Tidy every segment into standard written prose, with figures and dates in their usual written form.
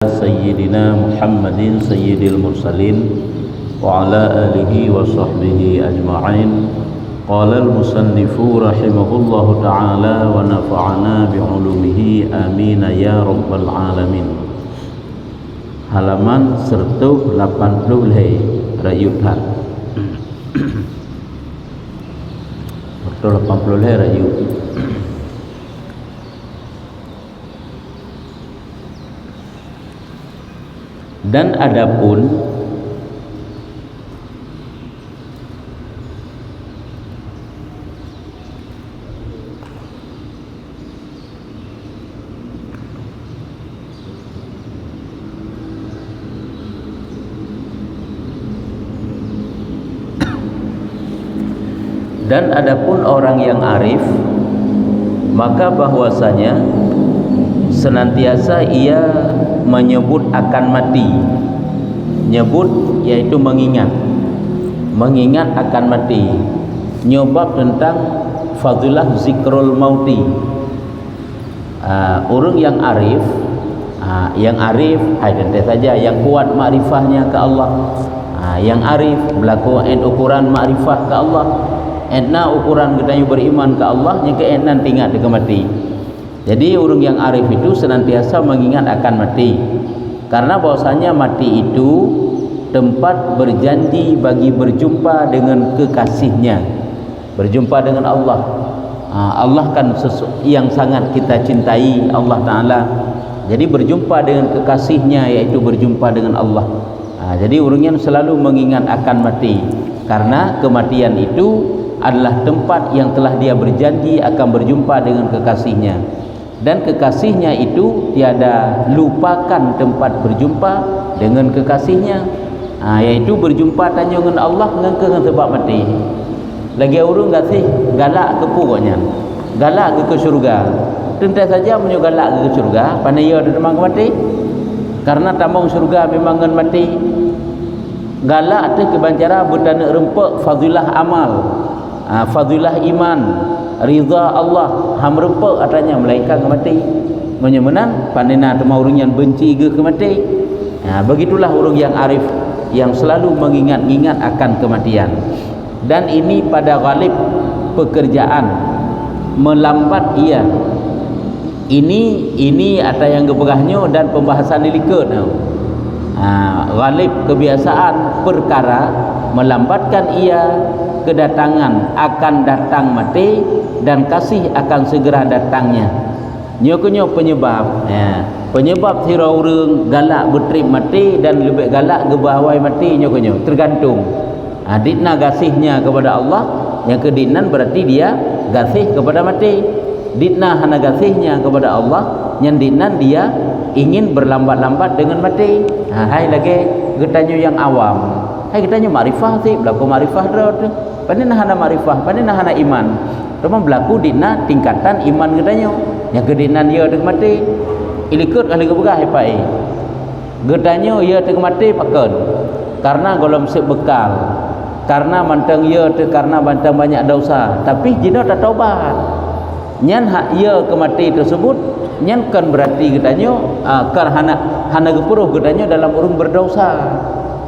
سيدنا محمد سيد المرسلين وعلى آله وصحبه أجمعين. قال المصنف رحمه الله تعالى ونفعنا بعلومه آمين يا رب العالمين. Halaman 180 rayutan 180 rayu. Dan adapun orang yang arif, maka bahwasanya senantiasa ia menyebut akan mati. Nyebut yaitu mengingat akan mati. Nyobab tentang fadilah zikrul mauti. Orang yang arif, tentu saja yang kuat makrifahnya ke Allah. Yang arif berlaku ukuran makrifah ke Allah. Etna ukuran kita beriman ke Allah, yang ke etna tinggal dengan mati. Jadi orang yang arif itu senantiasa mengingat akan mati, karena bahwasanya mati itu tempat berjanji bagi berjumpa dengan kekasihnya, berjumpa dengan Allah. Allah kan yang sangat kita cintai, Allah Ta'ala. Jadi berjumpa dengan kekasihnya, yaitu berjumpa dengan Allah. Jadi orang yang selalu mengingat akan mati, karena kematian itu adalah tempat yang telah dia berjanji akan berjumpa dengan kekasihnya, dan kekasihnya itu tiada lupakan tempat berjumpa dengan kekasihnya, yaitu berjumpa tanya dengan Allah dengan sebab mati. Lagi orang kasih galak ke pokoknya, galak ke syurga. Tentu saja punya galak ke syurga pandai ia ada memang mati, karena tamang syurga memang akan mati. Galak tu kebancara bertanda rempek fadilah amal, fadilah iman, ridha Allah, ham rempek katanya malaikat ke mati. Menyemenang pandena tema orang yang benci ke mati. Begitulah orang yang arif, yang selalu mengingat-ingat akan kematian. Dan ini pada ghalib pekerjaan, melambat ia. Ini ada yang gebegahnya dan pembahasan dilikat. Ghalib kebiasaan perkara melambatkan ia kedatangan akan datang mati, dan kasih akan segera datangnya. Nyokonyo penyebab sira urang galak bertrip mati dan lebih galak gebahwai mati, nyokonyo tergantung ditna gasihnya kepada Allah. Yang kedinan berarti dia gasih kepada mati. Ditna hana gasihnya kepada Allah, yang dinan dia ingin berlambat-lambat dengan mati. Hai lagi getanyo yang awam, hai getanyo makrifah sih, berlaku makrifah drot. Panina hana makrifah, panina hana iman. Cuma berlaku dina tingkatan iman getanyo. Yang kedinan dia dengan mati, ilikut kali kebegah pai. Getanyo ia dengan mati paken, karena golom sebekal, karena mantang ia karena bantang banyak dosa, tapi jino tak taubat. Nyan hak ia kemati tersebut, nyan kan berarti getanyo hana gepuruh getanyo dalam urung berdosa,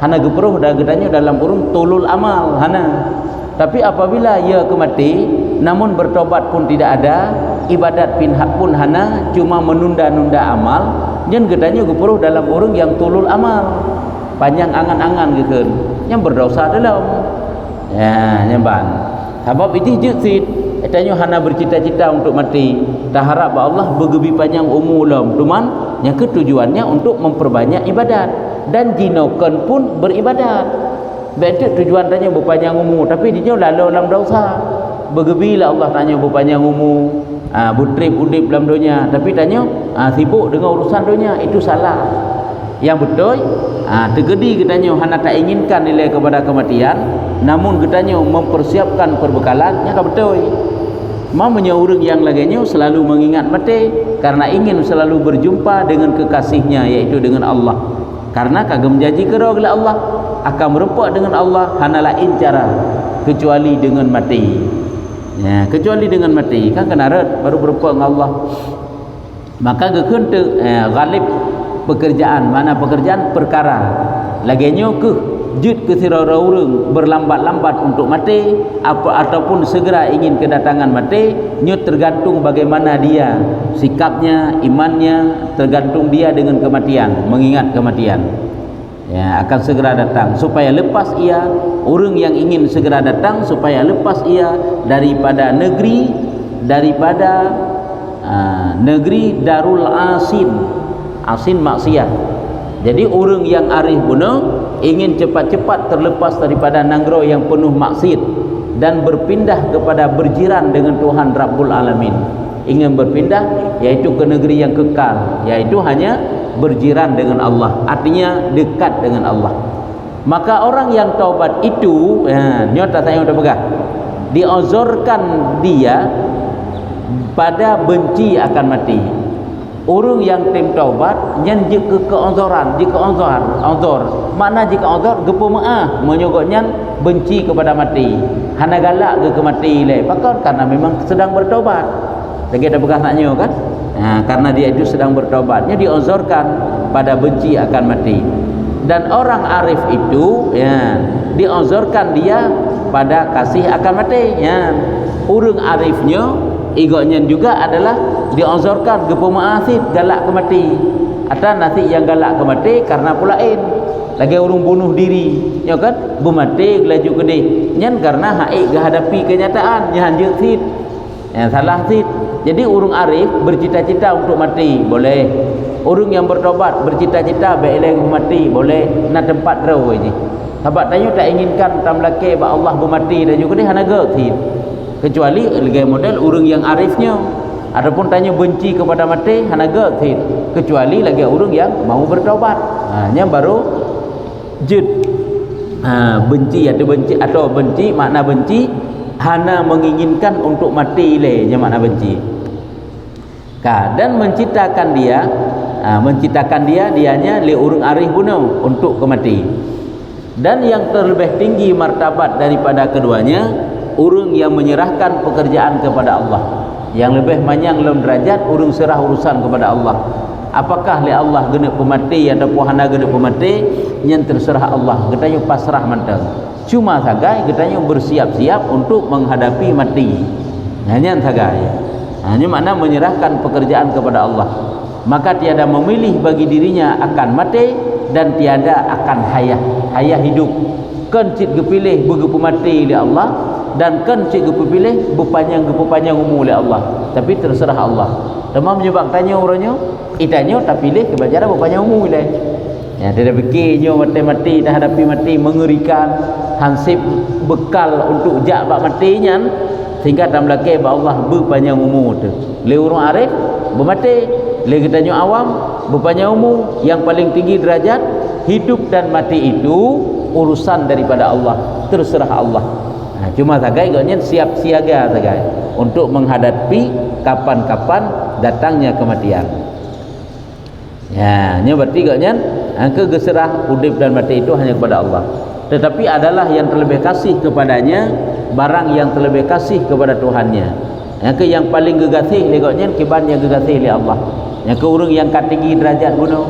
hana gepuruh getanyo dalam urung tulul amal hana. Tapi apabila ia kemati namun bertobat pun tidak ada, ibadat pinhak pun hana, cuma menunda-nunda amal, nyan getanyo gepuruh dalam urung yang tulul amal, panjang angan-angan gitu, yang berdosa dalam nyamban. Sebab itu jut etanya hana bercita-cita untuk mati, tak harap Allah bergebi panjang umur lam, cuman yang ketujuannya untuk memperbanyak ibadat, dan jinokan pun beribadat. Betul tujuan tanya berpanjang umur, tapi dia lalu dalam dosa. Bergebilah Allah tanya berpanjang umur, butrip udip dalam dunia, tapi tanya sibuk dengan urusan dunia, itu salah. Yang betul tergedi katanya hana tak inginkan nilai kepada kematian, namun katanya mempersiapkan perbekalan, yang betul. Mamanya orang yang laginya selalu mengingat mati, karena ingin selalu berjumpa dengan kekasihnya, yaitu dengan Allah. Karena kagam janji kera oleh Allah akan merempak dengan Allah, hana lain cara kecuali dengan mati. Kecuali dengan mati, kan kena red baru berempak dengan Allah. Maka gekeun ghalib pekerjaan, mana pekerjaan perkara laginya ke jut ke sira urang berlambat-lambat untuk mati ataupun segera ingin kedatangan mati, nyo tergantung bagaimana dia sikapnya, imannya, tergantung dia dengan kematian, mengingat kematian. Ya, akan segera datang supaya lepas ia, orang yang ingin segera datang supaya lepas ia daripada negeri negeri Darul Asin. Asin maksiat. Jadi orang yang arif guna ingin cepat-cepat terlepas daripada nangro yang penuh maksiat dan berpindah kepada berjiran dengan Tuhan Rabbul Alamin. Ingin berpindah yaitu ke negeri yang kekal, yaitu hanya berjiran dengan Allah, artinya dekat dengan Allah. Maka orang yang taubat itu, nyata saya udah pegang, diozorkan dia pada benci akan mati. Orang yang tim taubat nyen jika keonzoran, jika onzor mana jika onzor gepo maah menyogoknya benci kepada mati, hana galak ke mati le pakar karena memang sedang bertaubat. Lagi ada bekas naknya kan, karena dia itu sedang bertaubatnya diozorkan pada benci akan mati. Dan orang arif itu diozorkan dia pada kasih akan mati. Orang arifnya igoknya juga adalah diozorkan gepo maasid galak ke mati, atau nasi yang galak ke mati karena pulain lagi orang bunuh diri ya kan, bermati laju gede nyan karena haik hadapi kenyataan nyan sid salah sid. Jadi orang arif bercita-cita untuk mati boleh, orang yang bertobat bercita-cita baik mati boleh, nak tempat raw je sahabat tanya tak inginkan tamlake ba Allah bermati dan juga dia hanaga sid, kecuali lagi model orang yang arifnya. Adapun tanya benci kepada mati hanaga sid, kecuali lagi orang yang mau bertobat. Nya baru jid benci atau benci makna benci hana menginginkan untuk mati le nya makna benci. Dan menciptakan dia dianya li orang arif guna untuk kemati. Dan yang terlebih tinggi martabat daripada keduanya, orang yang menyerahkan pekerjaan kepada Allah. Yang lebih manyang dalam derajat orang serah urusan kepada Allah. Apakah li Allah gena pemati ataupun hana gena pemati, yang terserah Allah. Katanya pasrah mantang. Cuma sagai katanya bersiap-siap untuk menghadapi mati. Hanya sagai. Hanya makna menyerahkan pekerjaan kepada Allah. Maka tiada memilih bagi dirinya akan mati dan tiada akan hayah hidup. Kan cik gepilih begepu mati oleh Allah, dan kan cik gepilih berpanjang umur oleh Allah. Tapi terserah Allah. Demam menyebab tanya orangnya, itanya tak pilih kebacara berpanjang umur oleh. Ya, tidak fikirnya mati dah hadapi mati mengerikan, hansip bekal untuk jak bak matinya, sehingga dalam laki Allah berpanjang umur tu. Le orang arif bermati, le kitanya awam berpanjang umur. Yang paling tinggi derajat hidup dan mati itu urusan daripada Allah, terserah Allah. Cuma sagai gaknya siap siaga sagai untuk menghadapi kapan-kapan datangnya kematian. Ya, ini berarti gaknya kegeserah hidup dan mati itu hanya kepada Allah. Tetapi adalah yang terlebih kasih kepadanya barang yang terlebih kasih kepada Tuhannya. Yang paling gegasih legoknya kiban yang gegasih oleh Allah. Yang ke orang yang katinggi derajat guna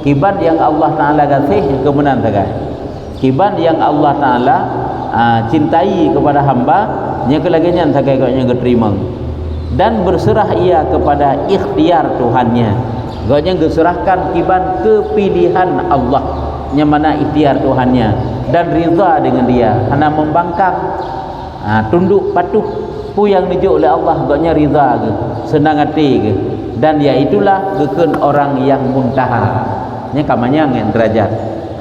kiban yang Allah Taala kasih kemenan sagai. Kiban yang Allah Taala cintai kepada hamba nya kelagian sagai gaknya keterima. Dan berserah ia kepada ikhtiar Tuhannya. Gaknya geserahkan kiban kepilihan Allah yang mana ikhtiar Tuhannya dan rida dengan dia, hana membangkang, tunduk patuh pu yang dijuk oleh Allah gaknya rida ke, senang hati ke. Dan iaitulah geken orang yang muntaha. Nya kamanya yang derajat,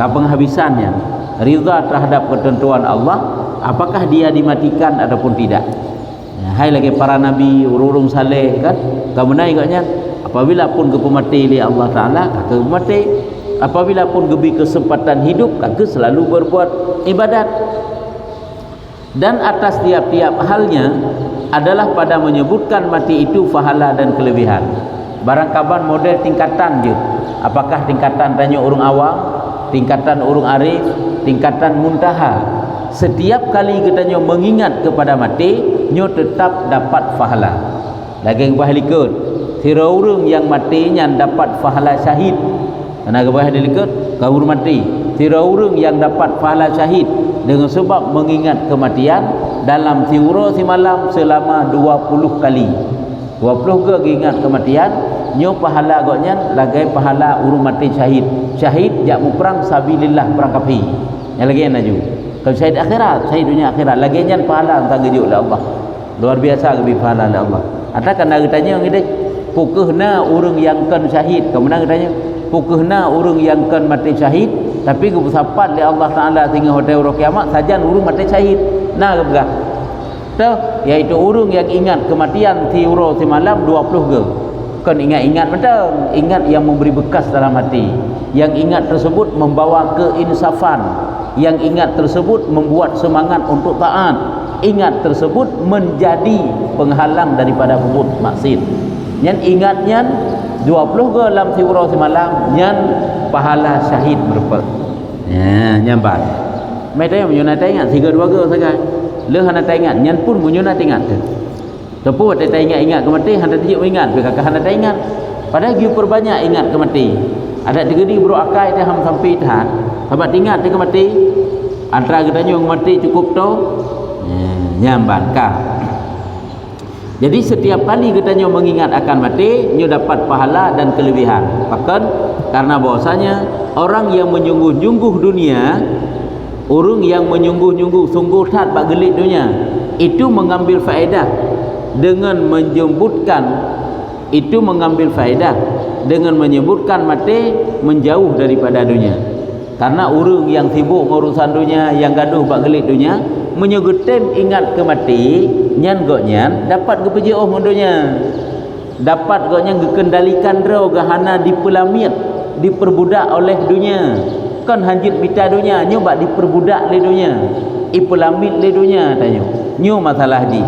ka penghabisannya rida terhadap ketentuan Allah, apakah dia dimatikan ataupun tidak. Hai lagi para nabi urung saleh kan, kamunai gaknya apabila pun kepemati oleh Allah Ta'ala kata mati, apabila pun gebi kesempatan hidup kata selalu berbuat ibadat. Dan atas tiap-tiap halnya adalah pada menyebutkan mati itu fahala dan kelebihan. Barangkaban model tingkatan je, apakah tingkatan tanya orang awam, tingkatan orang arif, tingkatan muntaha. Setiap kali katanya mengingat kepada mati, nyo tetap dapat fahala. Lagi bahalikut sira urang yang matinya dapat fahala syahid. Karena kebah delikut kau mati. Tiada orang yang dapat pahala syahid dengan sebab mengingat kematian dalam tiura semalam selama 20 kali. 20 ke ingat kematian, nyo pahala agaknya lagai pahala urung mati syahid. Syahid jak mu perang sabilillah, perang kafi. Yang lagi naju. Kalau syahid akhirat, syahid dunia akhirat, lagi nyan pahala entah gejuk oleh Allah. Luar biasa lebih pahala oleh Allah. Ada kena ditanya ngide, pukehna urang yang kan syahid. Kemudian ditanya, pukehna urang yang kan mati syahid, tapi kebesapat oleh Allah Taala sehingga hotel kiamat saja urang mati syahid. Nah kebegah. Tuh, iaitu urang yang ingat kematian tiura semalam 20 ke. Kan ingat-ingat betul, ingat yang memberi bekas dalam hati. Yang ingat tersebut membawa keinsafan. Yang ingat tersebut membuat semangat untuk taat. Ingat tersebut menjadi penghalang daripada berbuat maksiat. Yang ingatnya 20 ke dalam tiura semalam, yang pahala syahid berapa. Ya, nyambat. Mereka yang menyunat ingat 3-2 ke saja. Le hana ingat, nyan pun menyunat ingat ke. Tepu tak ingat kemati, hana dia ingat, kakak hana ingat. Padahal dia perbanyak ingat kemati. Ada digedi bro akai dia ham sampai tahan. Sebab ingat dia kemati. Antara katanya kemati cukup tu. Nyamban kah. Jadi setiap kali katanya mengingat akan mati, nyo dapat pahala dan kelebihan. Bahkan karena bahwasanya orang yang menyungguh-nyungguh dunia, orang yang menyungguh-nyungguh sungguh tat bak gelit dunia, itu mengambil faedah dengan menyebutkan mati menjauh daripada dunia. Karena orang yang sibuk urusan dunia, yang gaduh bak gelit dunia, menyugutin ingat ke mati, nyan goknya dapat kepeji dunia, dapat goknya gekendalikan draw gahana dipelamit, diperbudak oleh dunia. Kan hanjit mita dunia, nyo bak diperbudak le dunia, ipelamit le dunia tanya. Nyo masalah di.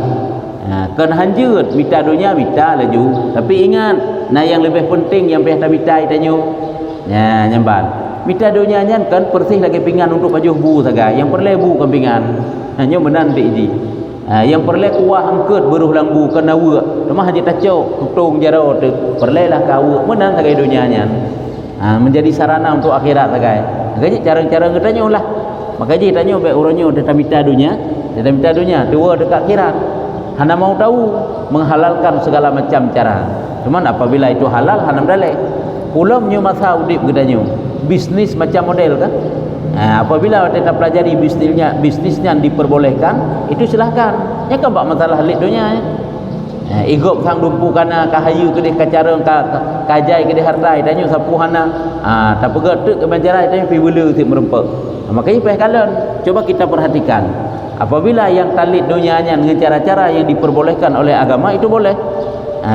Kan hanjut mita dunia mita laju. Tapi ingat, nah yang lebih penting yang pihak mita tanya. Ya, nyambal. Mita dunia nyan kan persih lagi pinggan untuk baju bu saga. Yang perle bu kan pinggan. Nyo menanti di. Yang perle kuah angkut beruh lambu kena wa. Lemah haji tacok tutung jaro tu. Perle lah kau menan saga dunia nyan. Menjadi sarana untuk akhirat sagai. Makanya cara-cara katanya ulah. Makanya tanya baik orangnya datang minta dunia, tua dekat akhirat. Hana mau tahu menghalalkan segala macam cara. Cuman apabila itu halal hanam dalek. Ulamnya masa udip katanya. Bisnis macam model kan? Apabila kita pelajari bisnisnya diperbolehkan, itu silahkan. Ya kan bak masalah lik dunia. Igop sang dumpu kana kahayu ke dia kacara kajai ke dia hartai tanya sapu hana tak pegat tu ke banjaran tanya pi bela ti merempak. Makanya payah kalian coba kita perhatikan, apabila yang talit dunianya dengan cara-cara yang diperbolehkan oleh agama itu boleh.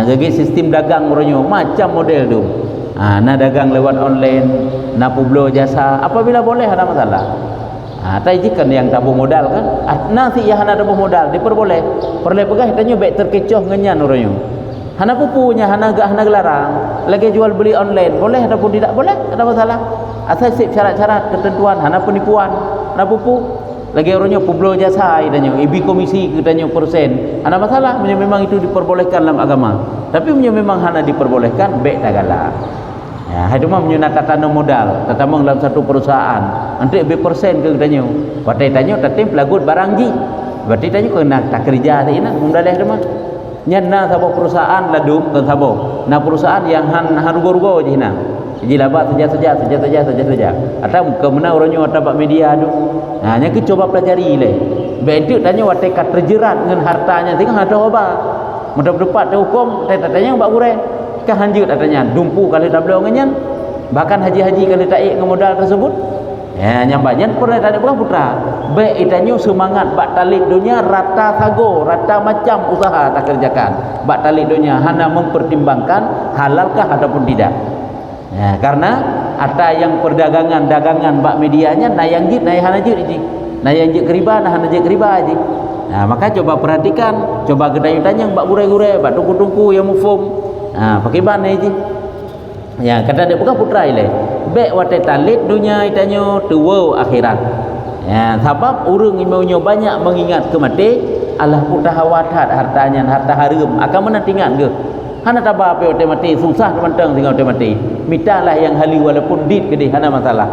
Jadi sistem dagang meronyo macam model tu. Nak dagang lewat online, nak publio jasa, apabila boleh ada masalah. Tapi jika yang tabung modal kan, nasi yang hana tabung modal diperboleh. Perle pegah tanya baik terkecoh ngenyan orangnya. Hana pupunya, hana gelarang. Lagi jual beli online, boleh ataupun tidak boleh, ada masalah. Asal sip syarat-syarat ketentuan, hana penipuan, hana pupu. Lagi orangnya publio jasa tanya, ibi komisi katanya persen. Hana masalah, memang itu diperbolehkan dalam agama. Tapi memang hana diperbolehkan baik tak galak. Ya, itu mah menyunat tanam modal, tatamang dalam satu perusahaan. Nanti berpersen ke katanya. Patai tanya tatim pelagut barang ji. Berarti tanya kena tak kerja tak ina mundaleh demah. Nyana sabo perusahaan ladum kan sabo. Nah perusahaan yang han rugo-rugo je hina. Ji labat saja. Atau ke mana orangnya atabak media tu. Nah, nya ke coba pelajari le. Betul tanya watai kat terjerat dengan hartanya tengah ada obat. Mudah-mudahan hukum tanya bak urai. Kah hanjut katanya dumpu kalau dah belum ngenyan, bahkan haji-haji kalau tak dengan modal tersebut ya nyambanyan pernah tak ada bukan putra baik itanya semangat bak talik dunia rata sago rata macam usaha tak kerjakan bak talik dunia hanya mempertimbangkan halalkah ataupun tidak ya, karena ada yang perdagangan dagangan bak medianya nah yang jit nah yang hanajit ini nah yang jit keriba nah hanajit keriba aja. Nah maka coba perhatikan, coba gedai-tanya bak gurai-gurai bak tungku-tungku yang mufum. Pakai ban ni je. Ya, kata dia bukan putra ile. Baik watai talit dunia itanya tua akhirat. Ya, sebab orang imaunya banyak mengingat ke mati, Allah putra hawatat hartanya harta harum. Akan mana tinggal ke? hana tabah pe ote mati susah mentang tinggal ote mati mitalah yang hali walaupun dit ke hana masalah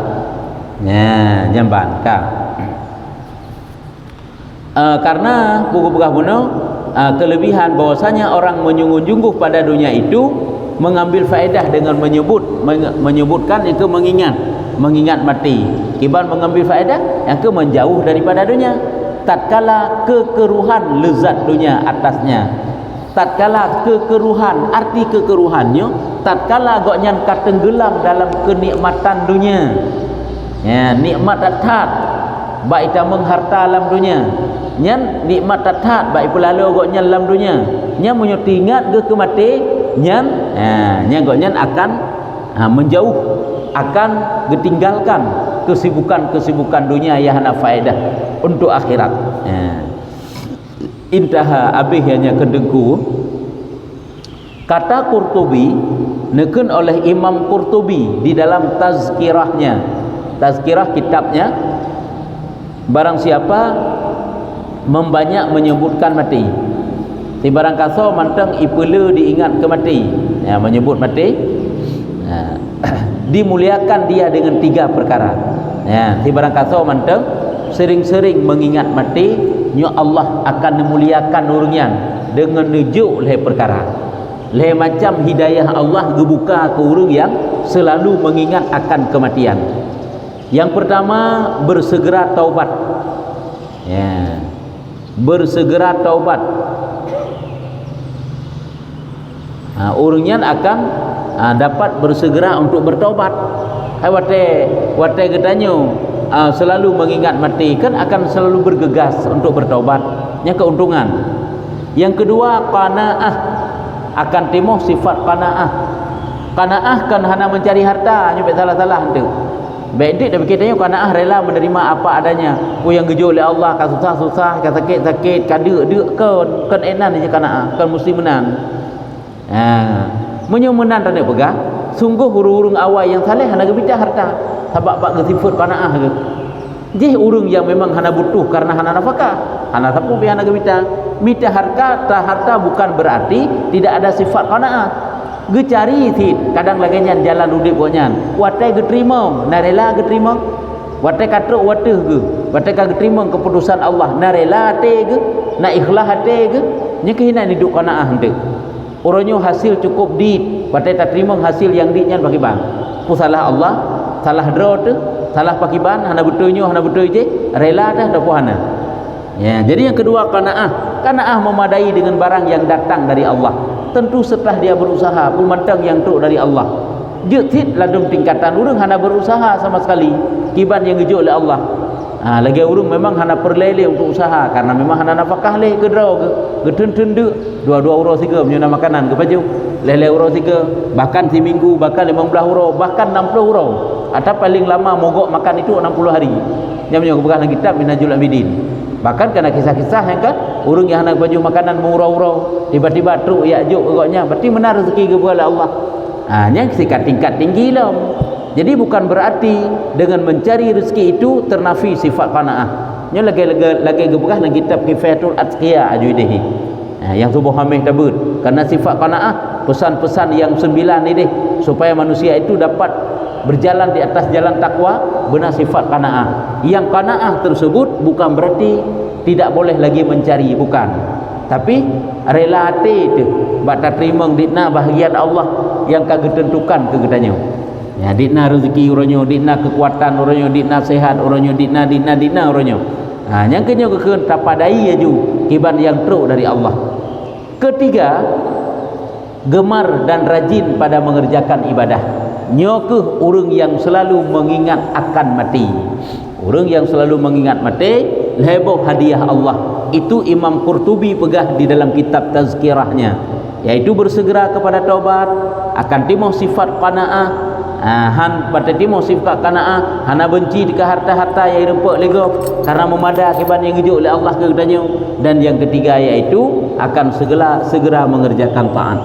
ya jamban ka karena buku begah buno kelebihan bahwasanya orang menyungguh-jungguh pada dunia itu mengambil faedah dengan menyebutkan itu mengingat mati kiban mengambil faedah yang ke menjauh daripada dunia tatkala kekeruhan lezat dunia atasnya tatkala kekeruhan arti kekeruhannya tatkala agaknya katenggelam dalam kenikmatan dunia ya nikmat tathat baik tameng harta alam dunia nyan nikmat tathat baik pelalu agaknya dalam dunia nya munyo tingat ke mati nyan nya agaknya akan menjauh akan ditinggalkan kesibukan dunia yang hana faedah untuk akhirat intaha abih hanya kedengku kata Qurtubi neken oleh Imam Qurtubi di dalam tazkirah kitabnya barang siapa membanyak menyebutkan mati si barang kaso manteng ipele diingat ke mati ya menyebut mati dimuliakan dia dengan 3 perkara ya si barang kaso manteng sering-sering mengingat mati nya Allah akan memuliakan urangnya dengan nujuk leh perkara leh macam hidayah Allah gebuka ke urang yang selalu mengingat akan kematian. Yang pertama bersegera taubat ya bersegera taubat urangnya akan dapat bersegera untuk bertaubat wate getanyo selalu mengingat mati kan akan selalu bergegas untuk bertaubat nya keuntungan. Yang kedua qanaah akan timuh sifat qanaah kan hana mencari harta nyebut salah-salah tu baik dik dah berkitanya qanaah rela menerima apa adanya ku yang gejo oleh Allah kan susah-susah kan sakit-sakit kan dek kan enan je qanaah kan mesti menang menyemenan tak pegah sungguh urung-urung awal yang saleh hana gebita harta sebab bak sifat qanaah ke jih urung yang memang hana butuh karena hana nafkah hana sapu bi hana gebita mita harta bukan berarti tidak ada sifat qanaah ge cari tit kadang lagi nyan jalan udip bonyan watai ge terima narela ge terima watai katruk wateh ge watai ka ge terima keputusan Allah narela te ge na ikhlas te ge nya kehinan hidup qanaah henteu uronyo hasil cukup dit watai tak terima hasil yang ditnya bagi bang ku salah Allah salah draw tu salah pakiban hana betulnya hana betul je rela dah dak puana ya jadi yang kedua qanaah memadai dengan barang yang datang dari Allah tentu setelah dia berusaha pemantang yang tu dari Allah jetit ladum tingkatan urang hana berusaha sama sekali kiban yang gejo oleh Allah lagi urang memang hana perlele untuk usaha karena memang hana nafkah leh ke draw ke gedun-dun duk 2 euro 3 punya makanan ke baju lele euro 3 bahkan seminggu bahkan 15 euro bahkan 60 euro atau paling lama mogok makan itu 60 hari jamnya kebukaan kitab Minhajul Abidin bahkan kena kisah-kisah yang kan urang yang nak baju makanan murau-urau tiba-tiba truk ya juk agaknya berarti benar rezeki kepada Allah nya sikat tingkat tinggi lah jadi bukan berarti dengan mencari rezeki itu ternafi sifat qanaah nya lagi gebegah dalam kitab Kifayatul Atqiya ajuidehi yang subuh hamih tabut karena sifat qanaah pesan-pesan yang 9 ni deh supaya manusia itu dapat berjalan di atas jalan takwa benar sifat qanaah yang qanaah tersebut bukan berarti tidak boleh lagi mencari bukan tapi rela hati itu bak terima ditna bahagian Allah yang kagak tentukan ke gedanya ya ditna rezeki uronyo ditna kekuatan uronyo ditna sehat uronyo ditna uronyo yang kenyo ke tapadai aju kiban yang truk dari Allah. Ketiga gemar dan rajin pada mengerjakan ibadah nyokeh urang yang selalu mengingat akan mati urang yang selalu mengingat mati leboh hadiah Allah itu Imam Qurtubi pegah di dalam kitab tazkirahnya yaitu bersegera kepada taubat akan timuh sifat qanaah pada timuh sifat qanaah hana benci dekat harta-harta yang rempuk lego karena memada akibat yang gejuk oleh Allah ke gedanya dan yang ketiga yaitu akan segera mengerjakan taat.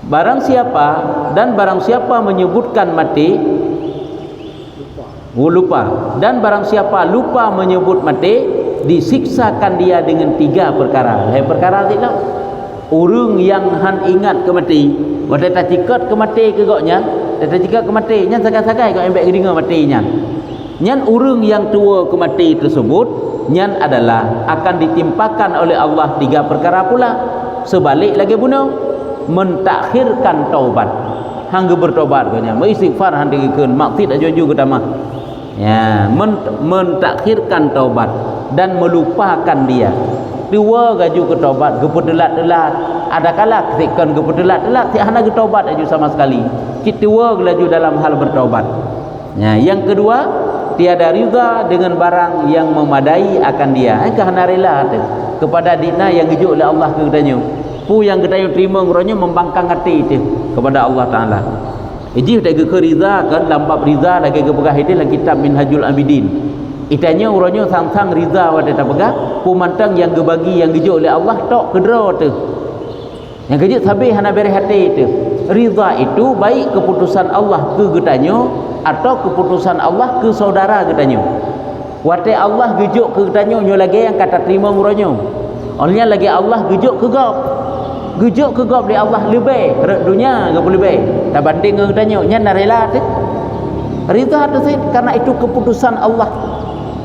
Barang siapa menyebutkan mati lupa dan barang siapa lupa menyebut mati disiksakan dia dengan 3 perkara. Perkara tidak urang yang han ingat ke mati wate ta cikat ke mati ke goknya ta cikat ke mati nya sakai-sakai kau embek gedinga mati nya nyan urang yang tua ke mati tersebut nyan adalah akan ditimpakan oleh Allah 3 perkara pula. Sebalik lagi bunuh mentakhirkan taubat hangga bertobat goknya beristighfar hang dikeun maksud ajo-ajo ke tamah ya mentakhirkan taubat dan melupakan dia. Dua gaju ke taubat gepedelat-delat ada kala ketika gepedelat-delat ti hana bertobat aju sama sekali. Kita laju dalam hal bertobat. Ya, yang kedua tiada rida dengan barang yang memadai akan dia. Kahana rela kepada dina yang gejuk oleh Allah kepadanya. Pu yang kita terima ngeronyo membangkang hati itu kepada Allah Taala. Iji dah ke rida kan lambab rida lagi ke pegah itu dalam kitab Minhajul Abidin. Itanya uronyo sang-sang rida wa tak pegah pu mantang yang gebagi yang gejuk oleh Allah tok kedra tu. Yang gejuk sabi hana beri hati itu. Rida itu baik keputusan Allah ke getanyo atau keputusan Allah ke saudara getanyo. Wate Allah gejuk ke getanyo nyo lagi yang kata terima uronyo. Olehnya lagi Allah gejuk ke gop. Gejuk ke gop di Allah lebih rek dunia ke lebih. Tak banding ke getanyo nya narela tu. Rida tu karena itu keputusan Allah.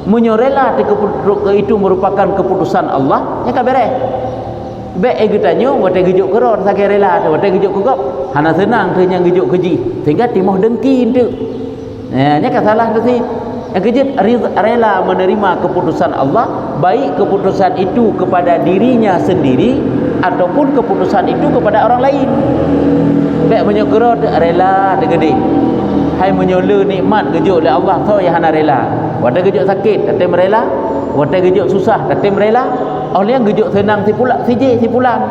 Menyorela itu merupakan keputusan Allah nya ka beres. Be getanyo wate gejuk keron sakai rela tu wate gejuk ke gop. Hana senang tu yang gejuk keji sehingga timoh dengki tu. Nya ka salah tu sih. Yang kejut rela menerima keputusan Allah, baik keputusan itu kepada dirinya sendiri ataupun keputusan itu kepada orang lain. Baik menyokoro rela degede. Hai menyola nikmat gejuk oleh Allah so ya hana rela. Wata gejuk sakit kata merela, wata gejuk susah kata merela. Oleh yang gejuk senang si pula si pulan.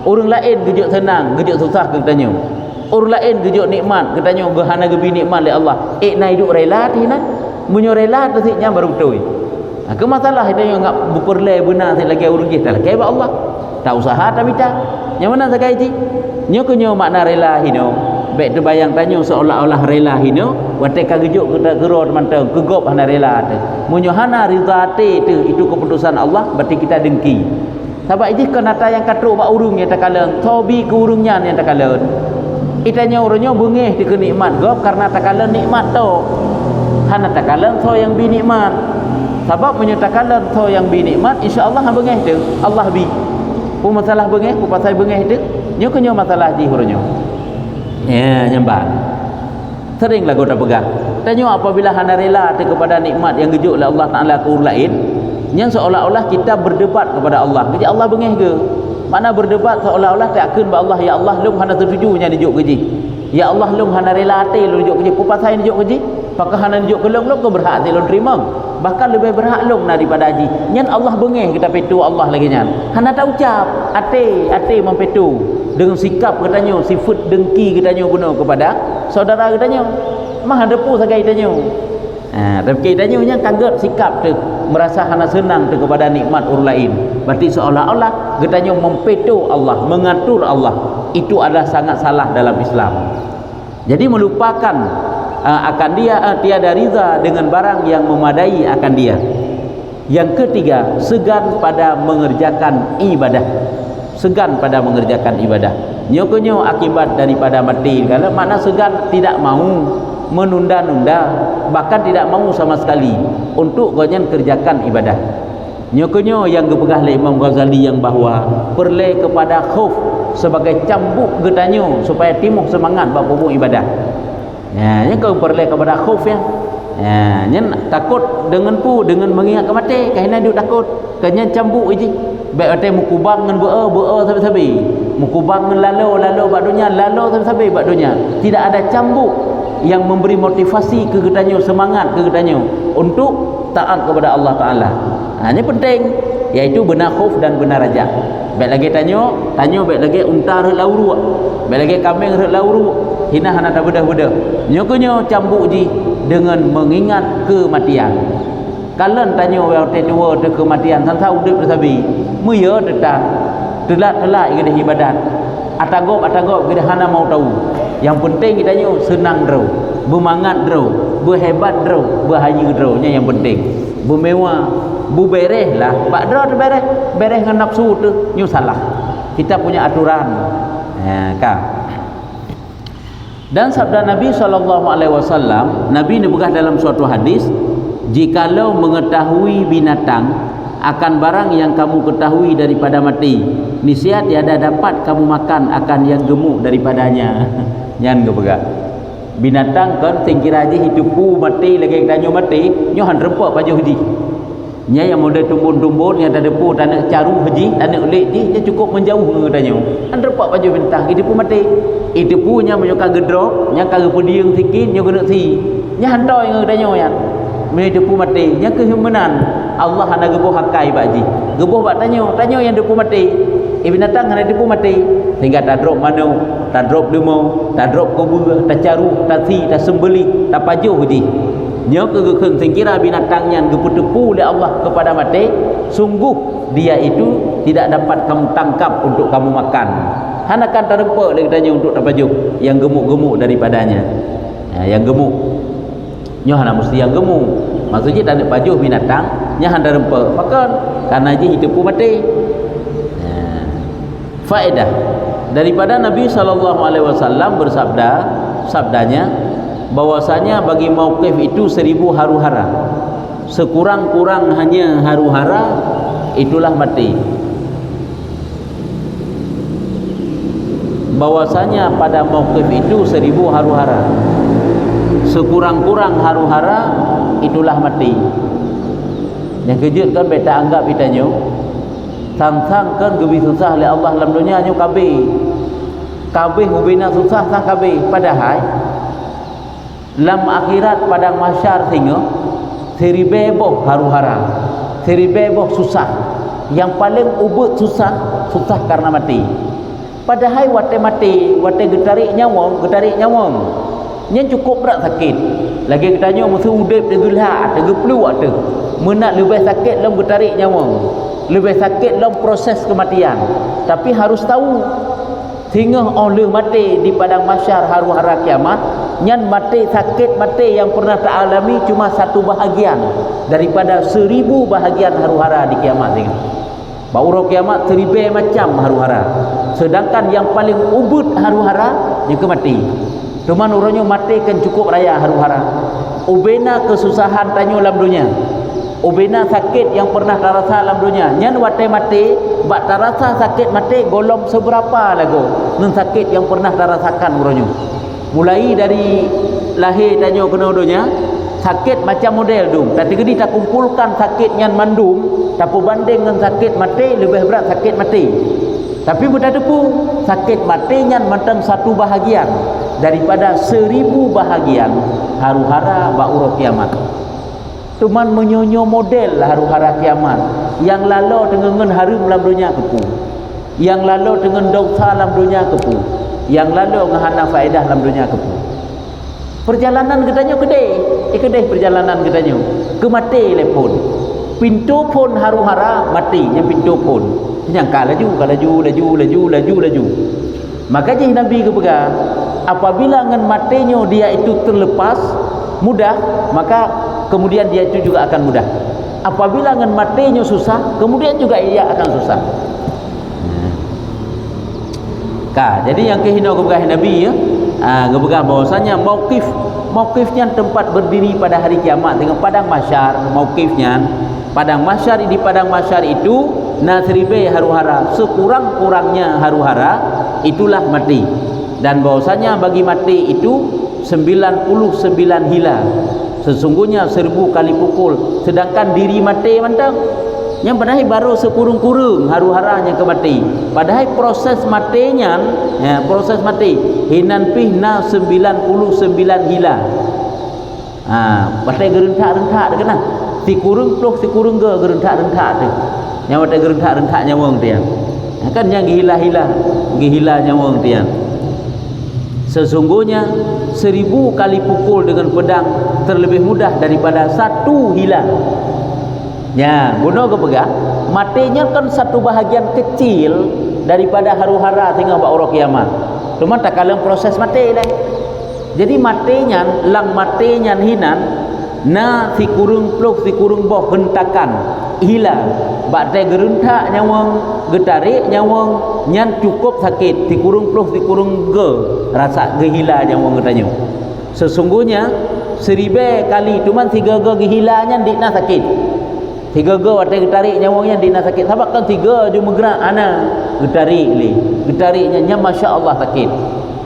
Orang lain gejuk senang, gejuk susah katanya. Orang lain gejuk nikmat katanya gehana gebi nikmat oleh Allah. Nai duk rela ti nah. Menyorela tersiknya baru betul. Nah, ke masalah itu yang ngap buperle benar saya lagi urung kita lagi ba Allah. Tak usaha tak minta. Yang mana sakai ji? Nyo kunyo makna rela hino. Baik tu bayang tanyo seolah-olah rela hino, wate ka gejuk kita geror manteng kegop hana rela tu. Munyo hana rizate itu keputusan Allah berarti kita dengki. Sebab ini kenata yang katruk ba urung yang takaleng, tobi ke urungnya yang takaleng. Itanya urunyo bengeh di kenikmat gop karena takaleng nikmat tu. Hana takalan so yang bi nikmat. Sebab menyatakan so yang bi nikmat insya-Allah hang bengeh tu. Allah bi. Pu masalah bengeh, pu pasal bengeh tu, nyo kenyo masalah ji huronyo. Ya, nyembah. Sering lagu tak pegang. Tanya apabila hana rela kepada nikmat yang gejuk oleh Allah Taala ke orang lain, yang seolah-olah kita berdebat kepada Allah. Jadi Allah bengeh ke? Mana berdebat seolah-olah tak akan ba Allah ya Allah lum hana setuju nya dijuk keji. Ya Allah lum hana rela ate lu dijuk keji. Pu pasal dijuk keji. Pakah hana dijuk kelong lu ko berhak dilon terima. Bahkan lebih berhak long daripada haji. Nyan Allah bengeh kita petu Allah lagi nyan. Hana tak ucap ate mempetu dengan sikap katanya sifat dengki katanya guna kepada saudara katanya. Mah depu sagai katanya. Tapi katanya nya kaget sikap tu merasa hana senang tu kepada nikmat orang lain. Berarti seolah-olah katanya mempetu Allah, mengatur Allah. Itu adalah sangat salah dalam Islam. Jadi melupakan akan dia tiada riza dengan barang yang memadai akan dia. Yang ketiga, segan pada mengerjakan ibadah. Segan pada mengerjakan ibadah. Nyokonyo akibat daripada mati. Kalau makna segan tidak mau menunda-nunda, bahkan tidak mau sama sekali untuk gonyen kerjakan ibadah. Nyokonyo yang dipegah oleh Imam Ghazali yang bahawa perle kepada khauf sebagai cambuk getanyo supaya timuh semangat bab ibadah. Ya, nya kau perle kepada khauf ya. Ya, nya takut dengan mengingat kemati, kahina duk takut. Kanya cambuk iji. Baik ate mukubang ngan beo sabi-sabi. Mukubang ngan lalu bak dunia, lalu sabi-sabi bak dunia. Tidak ada cambuk yang memberi motivasi ke getanyo, semangat ke getanyo untuk taat kepada Allah Taala. Ini penting, iaitu benar khauf dan benar raja. Baik lagi tanyo baik lagi unta rek lauru. Baik lagi kambing rek lauru. Hina hana tak bedah-bedah. Nyokonyo cambuk ji dengan mengingat kematian. Kalen tanyo yang tua tu kematian sansa udip sabi. Muya tetang. Telat-telat kita ibadat. Atagop kita hana mau tahu. Yang penting kita nyo senang draw, bermangat draw, berhebat draw, berhayu draw nya yang penting. Bermewah, berbereh lah. Pak draw tu bereh dengan nafsu tu nyo salah. kita punya aturan. Kan. Dan sabda Nabi SAW, Nabi ni berkata dalam suatu hadis, jikalau mengetahui binatang akan barang yang kamu ketahui daripada mati, niscaya tiada dapat kamu makan akan yang gemuk daripadanya. Jangan kepegak binatang kan tingkira aja hidupu mati lagi tanya mati nyohan rempak paju haji nya yang model tumbun-tumbun yang ada depu tak nak caru haji tak nak ulik dia cukup menjauh katanya kan rempak paju bintang hidupu mati hidupu nya menyuka gedrok nya kara pediang sikit nya kena si nya hantoi katanya ya hidupu mati nya kehimanan Allah hana gebuh hakai pak haji gebuh pak tanya yang hidupu mati binatang hana hidupu mati sehingga tak drop mana tak drop demo tak drop kubur tak caru tak si tak sembeli tak pajuh je nya kegekeun singkira binatangnya geputepu oleh Allah kepada mati sungguh dia itu tidak dapat kamu tangkap untuk kamu makan hanakan terempak dia katanya untuk tak pajuh yang gemuk-gemuk daripadanya yang gemuk nya hana mesti yang gemuk maksudnya tak ada pajuh binatang nya hana terempak makan karena je hidup mati faedah daripada Nabi SAW bersabda sabdanya bahwasanya bagi mauqif itu 1000 haru-hara sekurang-kurang hanya haru-hara itulah mati bahwasanya pada mauqif itu 1000 haru-hara sekurang-kurang haru-hara itulah mati yang kejut kan beta anggap itanya sang-sang kan gebi susah oleh Allah dalam dunia nyo kabeh hubina susah sang kabeh padahal dalam akhirat padang mahsyar singa seribeboh haru-hara seribeboh susah yang paling ubut susah karena mati padahal wate mati wate getarik nyawang yang cukup berat sakit lagi katanya mesti udip degelah degeplu waktu menak lebih sakit dalam getarik nyawang lebih sakit dalam proses kematian tapi harus tahu sehingga oleh mati di padang mahsyar haru-hara kiamat nyan mati sakit mati yang pernah tak alami cuma satu bahagian daripada 1000 bahagian haru-hara di kiamat sehingga baru kiamat 1000 macam haru-hara sedangkan yang paling ubud haru-hara yang kemati cuma urangnya mati kan cukup raya haru-hara ubena kesusahan tanya dalam dunia ubena sakit yang pernah terasa dalam dunia nyan wate mati bak terasa sakit mati golong seberapa lagu nun sakit yang pernah terasakan urangnya mulai dari lahir tanya kena dunia sakit macam model dum tapi gedi tak kumpulkan sakit nyan mandum tapi banding dengan sakit mati lebih berat sakit mati tapi mudah depu sakit mati nyan macam satu bahagian daripada 1000 bahagian haru-hara bak kiamat cuman menyonyo model haru-hara kiamat yang lalu dengan harum dalam dunia kepu yang lalu dengan dosa dalam dunia kepu yang lalu ngahana faedah dalam dunia kepu perjalanan katanya kedai perjalanan katanya ke mati lepun pintu pun haru-hara mati yang pintu pun yang laju makanya Nabi kepegang apabila ngan matinya dia itu terlepas mudah maka kemudian dia itu juga akan mudah apabila ngan matinya susah kemudian juga ia akan susah jadi yang kehina kepegang Nabi ya kepegang bahwasanya mauqifnya tempat berdiri pada hari kiamat dengan padang mahsyar mauqifnya padang mahsyar di padang mahsyar itu nasribe haru-hara sekurang-kurangnya haru-hara itulah mati dan bahwasanya bagi mati itu 99 hila sesungguhnya 1000 kali pukul sedangkan diri mati mantang yang padahal baru sekurung-kurung haru-haranya ke mati padahal proses matinya proses mati hinan pihna 99 hila padahal gerentak-rentak dia kena si kurung pluk si kurung gerentak-rentak tu yang padahal gerentak-rentak nyawang dia kan yang gihila nyawang dia sesungguhnya 1000 kali pukul dengan pedang terlebih mudah daripada 1 hila ya guna ke pegang matinya kan satu bahagian kecil daripada haru-hara tinggal bak orang kiamat cuma tak kalah proses mati lah jadi matinya lang matinya hinan na si kurung pluk si kurung boh hentakan hila bak te gerentak nyawang getarik nyawang nyan cukup sakit ti kurung plus ti kurung ge rasa gehila yang orang katanya. Sesungguhnya 1000 kali cuman 3 ge gehilanya dikna sakit. 3 ge watai getarik nyawangnya dikna sakit. Sebab kan 3 je menggerak ana getarik li. Getariknya nya masya-Allah sakit.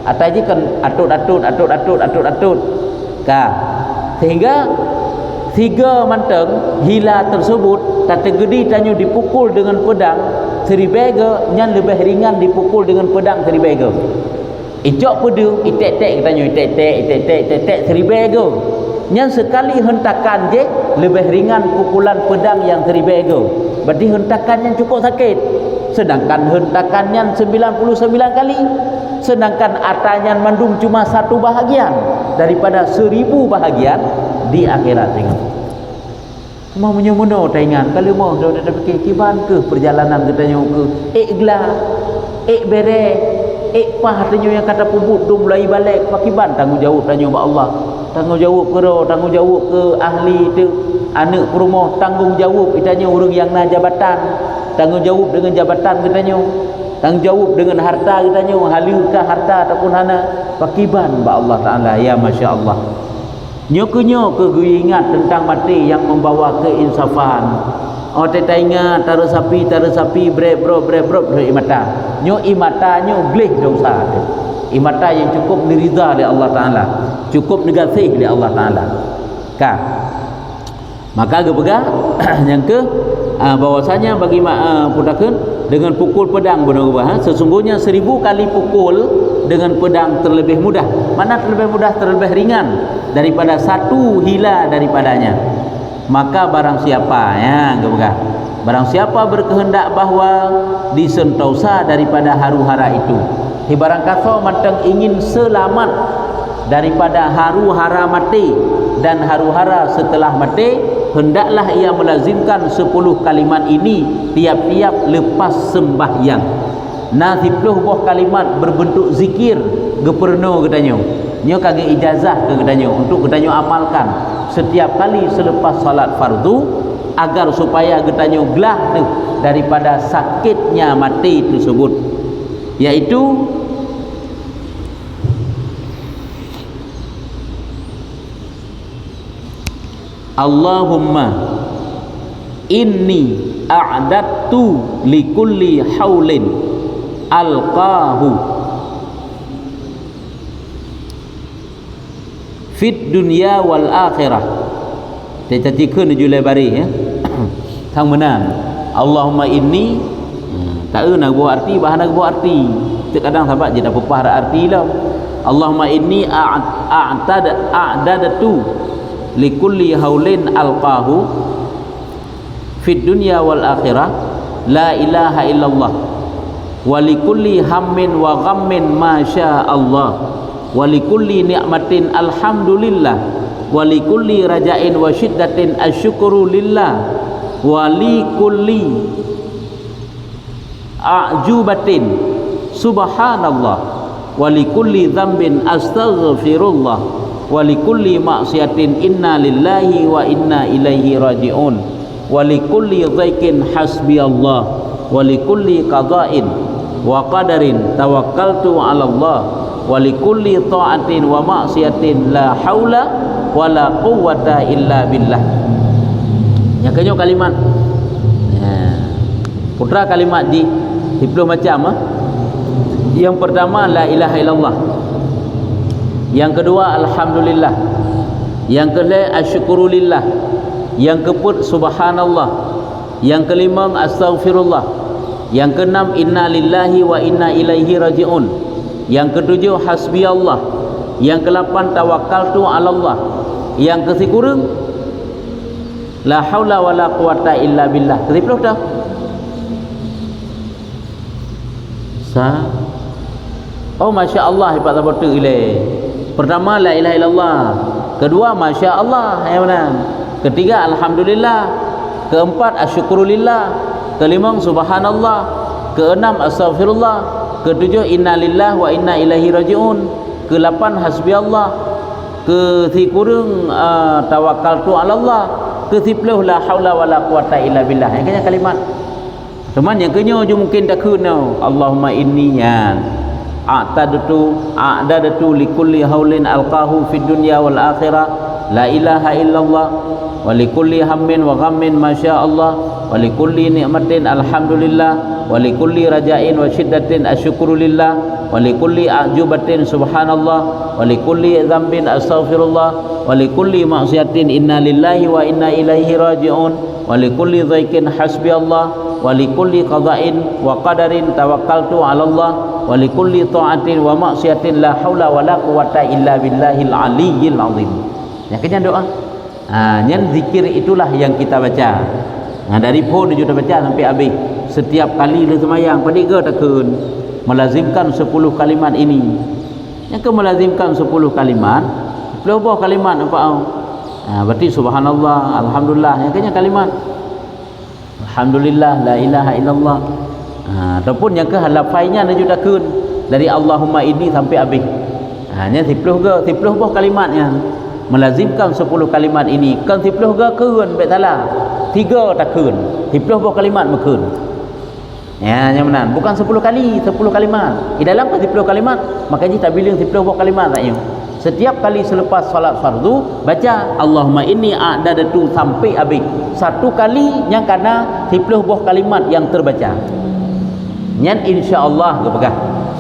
Ataji kan atut. Sehingga 3 manteng hila tersebut tak tergedi tanyo dipukul dengan pedang 1000 ge nyan lebih ringan dipukul dengan pedang 1000 ge. Ijok pedang itek-tek katanya itek-tek 1000 ge. Nyan sekali hentakan je lebih ringan pukulan pedang yang 1000 ge. Berarti hentakannya cukup sakit. Sedangkan hentakannya 99 kali. Sedangkan atanya mandung cuma 1 bahagian daripada 1000 bahagian di akhirat. Tengok mau menyomono taingan kalau mau dah fikir kiban ke perjalanan katanya ke gla bere pah katanya yang kata pubut dum mulai balik pakiban tanggungjawab tanya ba Allah, tanggungjawab ke ahli tu anak rumah, tanggungjawab itanya urang yang na jabatan, tanggungjawab dengan jabatan katanya, tanggungjawab dengan harta katanya, halukah harta ataupun hana pakiban ba Allah Taala. Ya masya-Allah. Nyokunyo ke ingat tentang mati yang membawa keinsafan. Oh teta ingat taruh sapi brek bro imata. Nyo imata nyo gleh dosa tu. Imata yang cukup diridha oleh Allah Taala, cukup negatif oleh Allah Taala. Kah? Maka gepega yang ke bahwasanya bagi putakeun dengan pukul pedang benar-benar sesungguhnya 1000 kali pukul dengan pedang terlebih mudah. Mana terlebih mudah, terlebih ringan daripada 1 hila daripadanya. Maka barang siapa barang siapa berkehendak bahawa disentosa daripada haru-hara itu, barang kata matang ingin selamat daripada haru-hara mati dan haru-hara setelah mati, hendaklah ia melazimkan 10 kalimat ini tiap-tiap lepas sembahyang. Nah 10 buah kalimat berbentuk zikir geperno katanya. Nyo kage ijazah ke katanya untuk katanya amalkan setiap kali selepas salat fardu agar supaya katanya gelah tu daripada sakitnya mati tersebut, yaitu Allahumma inni a'dattu likulli haulin alqahu fit dunya wal akhirah. Dia catikan julai bari Thang menang Allahumma inni tak nak buat arti bahan nak buat arti kadang sahabat je dah pepah arti lah. Allahumma inni a'dadtu likulli haulin alqahu fid dunya wal akhirah la ilaha illallah wa likulli hammin wa ghammin ma syaa Allah wa likulli ni'matin alhamdulillah wa likulli raja'in wa syiddatin asyukru lillah wa likulli a'jubatin subhanallah wa likulli dhanbin astaghfirullah wa likulli ma'siyatin inna lillahi wa inna ilaihi raji'un wa likulli dhaikin hasbiyallah wa likulli qada'in wa qadarin tawakkaltu 'ala Allah wa likulli ta'atin wa ma'siyatin la haula wa la quwwata illa billah. Yang kenyo kalimat putra kalimat di 10 macam Yang pertama la ilaha illallah, yang kedua alhamdulillah, yang kelima asyukurulillah, yang keempat subhanallah, yang kelima astaghfirullah, yang keenam inna lillahi wa inna ilaihi raji'un, yang ketujuh hasbiyallah, yang ke-8 tawakkaltu 'ala Allah, yang ke-10 la haula wala quwata illa billah. Ke-10 dah oh masya-Allah hebat betul ile. Pertama la ilaha illallah, kedua masya-Allah, yang mana? Ketiga alhamdulillah, keempat asyukurulillah, kelima subhanallah, keenam astaghfirullah, ketujuh inna lillahi wa inna ilaihi raji'un, ke-8 hasbiyallah, ke-10 tawakkaltu 'ala Allah, ke-10 la haula wala quwata illa billah. Yang kalimat Teman yang kenyo je mungkin tak kena. Allahumma inni ya a'dadtu likulli haulin alqahu fid dunya wal akhirah la ilaha illallah wa likulli hammin wa ghammin masya Allah wa likulli ni'matin alhamdulillah wa likulli raja'in wa syiddatin asyukurulillah wa likulli a'jubatin subhanallah wa likulli dzambin astaghfirullah wa likulli ma'siyatin inna lillahi wa inna ilaihi raji'un wa likulli dhaikin hasbi Allah wa likulli qada'in wa qadarin tawakkaltu 'ala Allah wa likulli ta'atin wa ma'siyatin la haula wa la quwwata illa billahil aliyyil azim. Yang kena doa. Yang zikir itulah yang kita baca. Dari pun dia sudah baca sampai habis. Setiap kali dia sembahyang pada ke takun melazimkan 10 kalimat ini. Yang ke melazimkan 10 kalimat, berapa kalimat apa au? Berarti subhanallah, alhamdulillah, yang kena kalimat alhamdulillah, la ilaha illallah. Ataupun yang ke halafainya dia sudah takun dari Allahumma ini sampai habis. Nya 10 ke 10 buah kalimatnya. Melazimkan 10 kalimat ini kan 10 ke keun baik salah 3 takun 10 buah kalimat mekun ya yang benar bukan 10 kali 10 kalimat di dalam 10 kalimat makanya tak bilang 10 buah kalimat tak you. Setiap kali selepas salat fardu baca Allahumma inni a'dadtu sampai habis satu kali yang kena 10 buah kalimat yang terbaca yang insya-Allah ke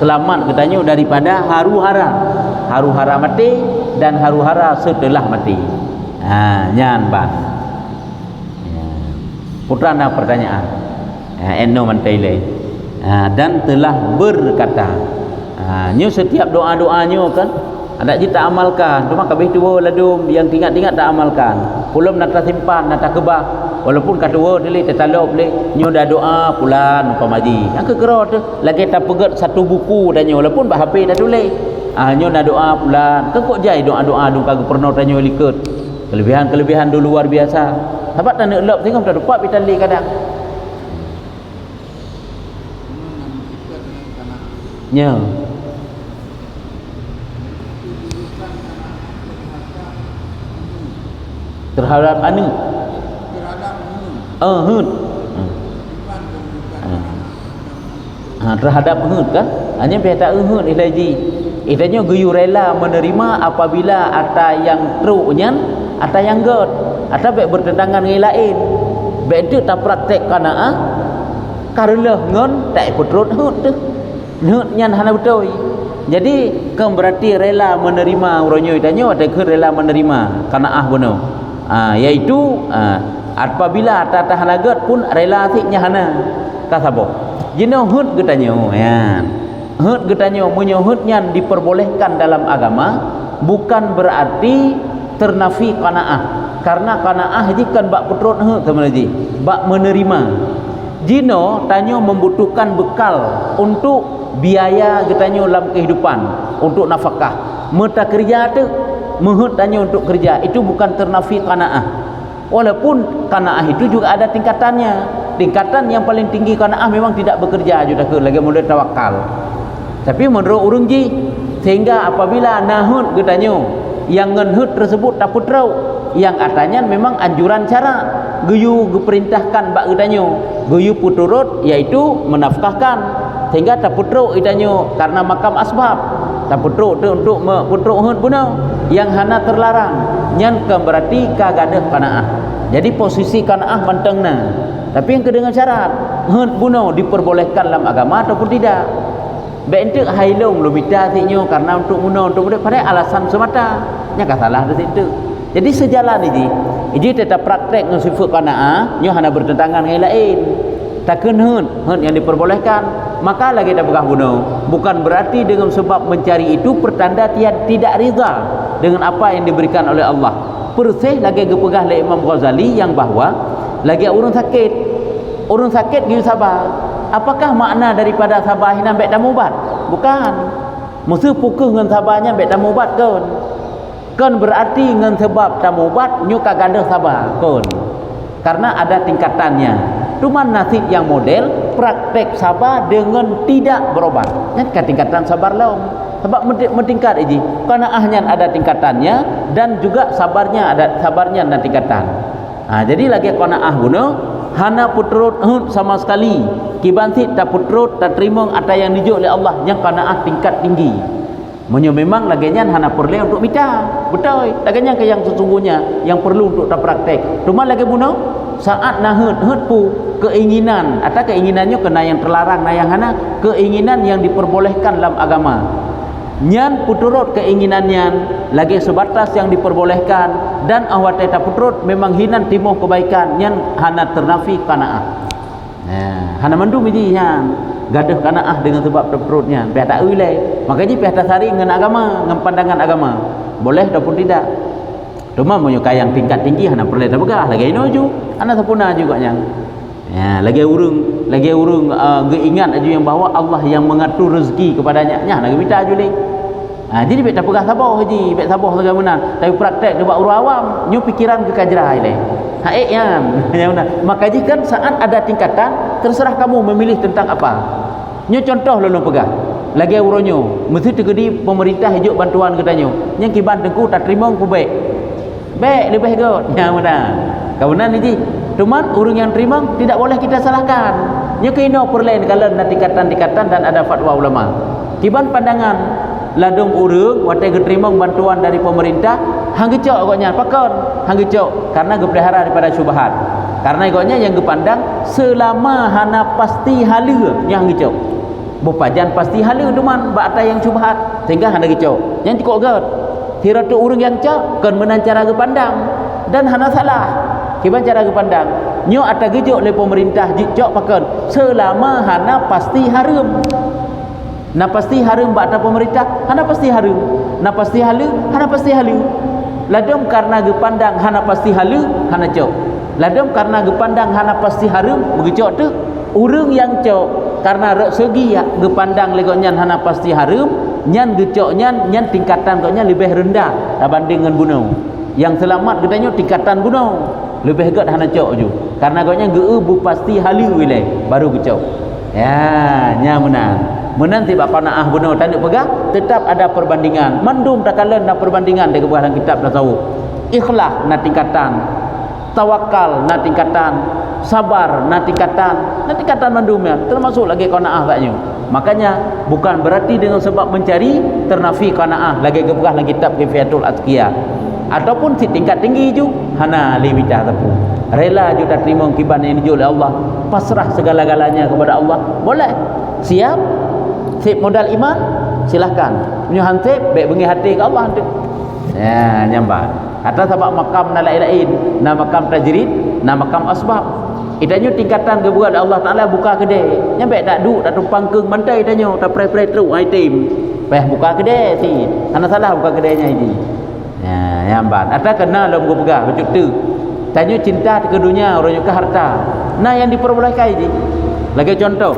selamat katanya daripada haru-hara mati dan haru-hara setelah mati. Nyan ban. Putrana pertanyaan. Enno mantaile. Dan telah berkata. Nyo setiap doa-doanya kan ada kita amalkan. Cuma kabeh tua ladum yang ingat-ingat tak amalkan. Belum nak simpan, nak kebah. Walaupun kata dia tertalop le nyo dah doa pulan pamaji. Yang kekero tu lagi tak pegat satu buku dah nyo walaupun bah HP dah tulis. Nyo nak doa pula kok jai doa-doa dong kagak pernah tanya likut kelebihan-kelebihan tu luar biasa sahabat tak nak lop tengok tak dapat pitali kadang nya terhadap anu hud terhadap hud kan hanya pihak hud ilaji itanya guyu rela menerima apabila ada yang truknya ada yang god ada baik bertentangan dengan lain baik itu tak praktek kana'ah karena ngon tak putrut hud tu hud nyan hana betul jadi kan berarti rela menerima uronyo itanya ada ke rela menerima kana'ah benar iaitu apabila ada tahan god pun rela siknya hana kasabo jino hud katanya ya hud getanya menyuhudnya diperbolehkan dalam agama bukan berarti ternafi qanaah karena qanaah jika bak putrut teman haji bak menerima jino tanyo membutuhkan bekal untuk biaya getanya dalam kehidupan untuk nafkah mata kerja tu menghud tanyo untuk kerja itu bukan ternafi qanaah walaupun qanaah itu juga ada tingkatannya tingkatan yang paling tinggi qanaah memang tidak bekerja juga lagi mulai tawakal. Tapi menurut urang ji sehingga apabila nahud getanya yang ngenhud tersebut tak putrau yang katanya memang anjuran cara guyu diperintahkan bak getanya guyu puturut iaitu menafkahkan sehingga tak putrau itanya karena makam asbab tak putrau tu untuk putrau hud punau yang hana terlarang nyan kan berarti kagadah qanaah jadi posisi qanaah mantengna tapi yang kedengar syarat hud punau diperbolehkan dalam agama ataupun tidak bentuk hailung lumita siknyo karena untuk muno untuk mudah pada alasan semata nya salah di situ jadi sejalan ini tetap praktek dengan sifat qanaah nyo hana bertentangan dengan lain takun hud yang diperbolehkan maka lagi dah pegah muno bukan berarti dengan sebab mencari itu pertanda tidak rida dengan apa yang diberikan oleh Allah persih lagi gepegah oleh Imam Ghazali yang bahawa lagi orang sakit dia sabar. Apakah makna daripada sabar hina baik tamubat? Bukan. Musuh pukul dengan sabarnya baik tamubat kan. Kan berarti dengan sebab tamubat nyu kaganda sabar kan. Karena ada tingkatannya. Cuma nasib yang model praktek sabar dengan tidak berobat. Nya tingkatan sabar laum. Sebab mentingkat ini. Qanaahnya ada tingkatannya dan juga sabarnya ada dan tingkatan. Jadi lagi qanaah guna hana putrut sama sekali kibanti tak putrut tak terima apa yang dijuk oleh Allah yang qanaah tingkat tinggi. Menyo memang laganya hana perlu untuk minta. Betul. Laganya ke yang sesungguhnya yang perlu untuk tak praktek. Cuma lagi bunuh saat nahet pu keinginan atau keinginannya kena yang terlarang nah yang hana keinginan yang diperbolehkan dalam agama. Nyan puturut keinginannya lagi sebatas yang diperbolehkan dan awat tak puturut memang hinan timuh kebaikan nyan hana ternafi qanaah. Hana mandum ini yang gaduh qanaah dengan sebab perutnya pihak tak wilai makanya pihak tak sari dengan agama dengan pandangan agama boleh ataupun tidak cuma menyukai yang tingkat tinggi hana perlu tak begah lagi inoju hana sempurna juga yang lagi urung ingat aja yang bahawa Allah yang mengatur rezeki kepadanya lagi minta aja lagi jadi bet tak pegah sabar haji bet sabar bagaimana tapi praktek coba urang awam nyu pikiran ke kajrah ile haik yang maka kan saat ada tingkatan terserah kamu memilih tentang apa nyu contoh lalu pegah lagi uronyo mesti tergedi pemerintah hijuk bantuan katanya yang kiban tengku tak terima ku baik lebih kot yang mana kawanan ni cuman urang yang terima tidak boleh kita salahkan nyu kena perlain kalau ada tingkatan-tingkatan dan ada fatwa ulama kiban pandangan ladung urang watai terima bantuan dari pemerintah hang gecok agaknya pakon hang gecok karena gepelihara daripada syubhat karena agaknya yang gepandang selama hana pasti hala yang gecok bupajan pasti hala duman ba'ata yang syubhat sehingga hana gecok yang cukup gat kira tu urang yang cak kan menan cara gepandang dan hana salah kiban cara gepandang nyo ata gejok oleh pemerintah gecok pakon selama hana pasti haram. Nah pasti harum ba'da pemerintah hana pasti harum nah pasti halu hana pasti halu ladum karena gepandang hana pasti halu hana cok ladum karena gepandang hana pasti harum begecok tu urang yang cok karena segi ya gepandang legoknya hana pasti harum nyan gecok nyan tingkatan koknya lebih rendah dibanding dengan bunuh yang selamat katanya tingkatan bunuh lebih gat hana cok ju karena koknya bu pasti halu wilayah baru gecok nya menang tiba qanaah bunuh tanduk pegah tetap ada perbandingan mandum tak kala nak perbandingan dekat dalam kitab tasawuf ikhlas na tingkatan tawakal na tingkatan sabar na tingkatan mandumnya termasuk lagi qanaah taknya makanya bukan berarti dengan sebab mencari ternafi qanaah lagi kebelah dalam kitab Kifayatul Atqiya ataupun si tingkat tinggi ju hana limita tapu rela ju tak terima kiban yang dijual oleh Allah pasrah segala-galanya kepada Allah boleh siap sip modal iman silahkan punya hantip baik bengi hati ke Allah hantip nyambat kata sebab makam na lain na makam tajrid na makam asbab itanya tingkatan ke buat Allah Taala buka kedai nyambat tak duk tak tumpang keung mantai tanya tak pray terus item peh buka kedai si ana salah buka kedainya ini nyambat ada kena dalam gua pegah becut tu tanya cinta ke dunia orang ke harta nah yang diperbolehkan ini lagi contoh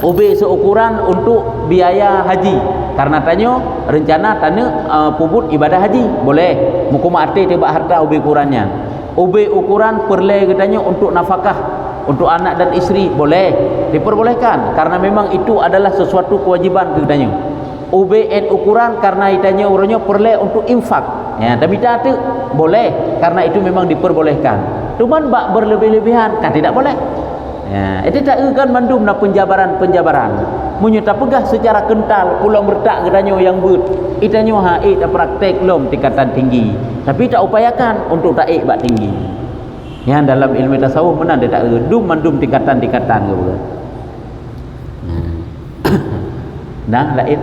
ubih seukuran untuk biaya haji karena tanya rencana tanya pubut ibadah haji boleh mukuma ati tiba harta ubih ukurannya ubih ukuran perle katanya untuk nafkah untuk anak dan isteri boleh diperbolehkan karena memang itu adalah sesuatu kewajiban katanya ubih ukuran karena itanya orangnya perle untuk infak tapi tak tu boleh karena itu memang diperbolehkan cuman bak berlebih-lebihan kan tidak boleh itu tak kan mandum na penjabaran menyuta pegah secara kental pulang bertak katanya yang but itanya haik tak praktek lom tingkatan tinggi tapi tak upayakan untuk taik bak tinggi yang dalam ilmu tasawuf mana dia tak mandum tingkatan-tingkatan ke bukan nah lain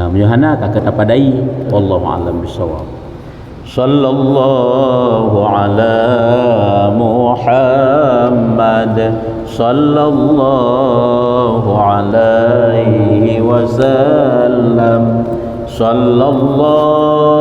menyuhana kata padai wallahu a'lam bissawab sallallahu ala Muhammad sallallahu alaihi wasallam sallallahu